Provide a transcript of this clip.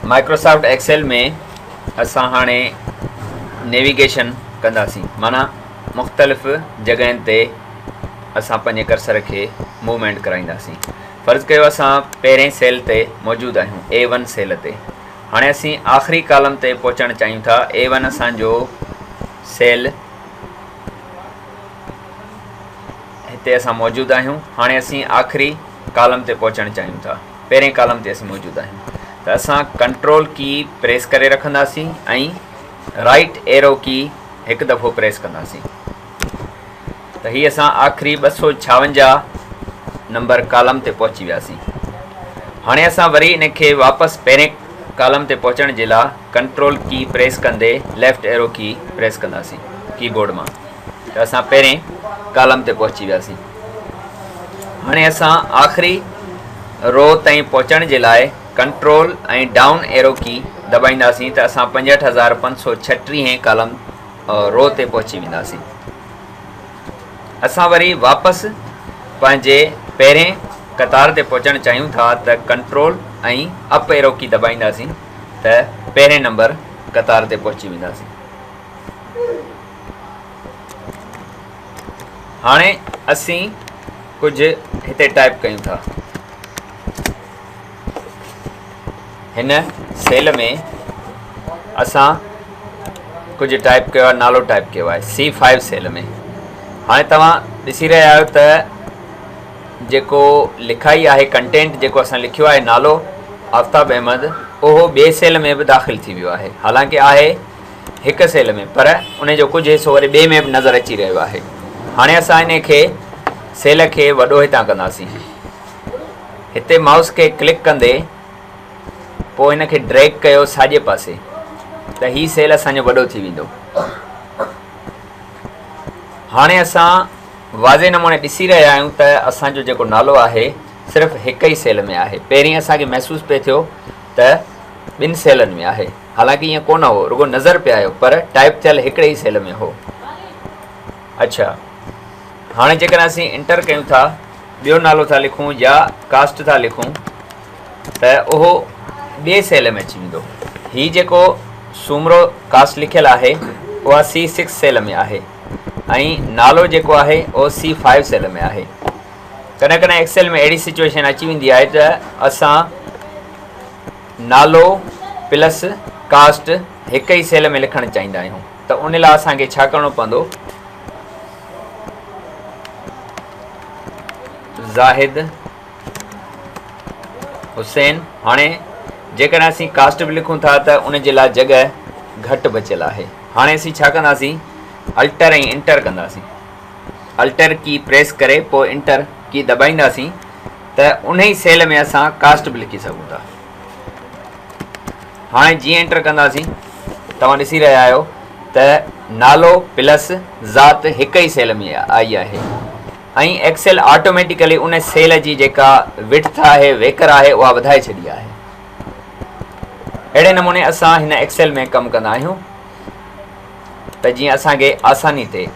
Microsoft XL में असां हाणे नेविगेशन कंदासीं, माना मुख़्तलिफ़ जॻहियुनि ते असां पंहिंजे कर्सर खे मूवमेंट कराईंदासीं। फ़र्ज़ु कयो असां पहिरें सेल ते मौजूदु आहियूं, A1 सेल ते। हाणे असीं आख़िरी कॉलम ते पहुचणु चाहियूं था। A1 असांजो सेल हिते असां मौजूदु आहियूं। हाणे असीं आख़िरी कॉलम ते पहुचणु चाहियूं था। पहिरें कॉलम ते असीं मौजूदु आहियूं त असां कंट्रोल की प्रेस करे रखंदासीं ऐं राइट एरो की हिकु दफ़ो प्रेस कंदासीं त हीअ असां आख़िरी 256 नंबर कॉलम ते पहुची वियासीं। हाणे असां वरी इन खे वापसि पहिरें कॉलम ते पहुचण जे लाइ कंट्रोल की प्रेस कंदे लेफ्ट एरो की प्रेस कंदासीं कीबोर्ड मां त असां पहिरें कॉलम ते पहुची वियासीं। हाणे असां आख़िरी रो ताईं पहुचण जे लाइ कंट्रोल ऐं डाउन एरो की दॿाईंदासीं त असां 65,536 कॉलम रो ते पहुची वेंदासीं। असां वरी वापसि पंहिंजे पहिरें कतार ते पहुचणु चाहियूं था त कंट्रोल ऐं अप एरो की दॿाईंदासीं त पहिरें नंबर कतार ते पहुची वेंदासीं। हाणे असीं कुझु हिते टाइप कयूं था। हिन सेल में असां कुझु टाइप कयो आहे, नालो टाइप कयो आहे C5 सेल में। हाणे तव्हां ॾिसी रहिया आहियो त जेको लिखाई आहे, कंटेंट जेको असां लिखियो आहे नालो आफ़ताब अहमद, उहो ॿिए सेल में बि दाख़िल थी वियो आहे। हालांकि आहे हिकु सेल में, पर उन जो कुझु हिसो वरी ॿिए में बि नज़र अची रहियो आहे। हाणे असां इन खे सेल खे वॾो हितां कंदासीं। हिते माउस खे क्लिक कंदे पोइ हिन खे ड्रैग कयो साॼे पासे त हीउ सेल असांजो वॾो थी वेंदो। हाणे असां वाज़े नमूने ॾिसी रहिया आहियूं त असांजो जेको नालो आहे सिर्फ़ु हिक ई सेल में आहे। पहिरीं असांखे महसूसु पिए थियो त ॿिनि सेलनि में आहे, हालांकि ईअं कोन हो, रुॻो नज़र पिए आयो, पर टाइप थियल हिकिड़े ई सेल में हो। अच्छा, हाणे जेकॾहिं असीं इंटर कयूं था, ॿियो नालो था लिखूं या कास्ट था लिखूं त उहो ॿिए सेल में अची वेंदो। हीउ जेको सूमरो कास्ट लिखियलु आहे उहा C6 सेल में आहे ऐं नालो जेको आहे उहो C5 सेल में आहे। कॾहिं कॾहिं एक्सेल में अहिड़ी सिचुएशन अची वेंदी आहे त असां नालो प्लस कास्ट हिक ई सेल में लिखणु चाहींदा आहियूं, त उन लाइ असांखे छा करिणो पवंदो, ज़ाहिद हुसैन। हाणे जेकॾहिं असीं कास्ट बि लिखूं था त उन जे लाइ जॻह घटि बचियलु आहे। हाणे असीं छा कंदासीं, अल्टर ऐं इंटर कंदासीं। अल्टर की प्रेस करे पोइ इंटर की दॿाईंदासीं त उन ई सेल में असां कास्ट बि लिखी सघूं था। हाणे जीअं इंटर कंदासीं तव्हां ॾिसी रहिया आहियो त नालो प्लस ज़ात हिक ई सेल में आई आहे ऐं एक्सेल ऑटोमेटिकली उन सेल जी जेका विड्थ आहे, वेकर आहे, उहा वधाए छॾी आहे। अहिड़े नमूने असां हिन एक्सेल में कमु कंदा आहियूं त जीअं असांखे आसानी थिए।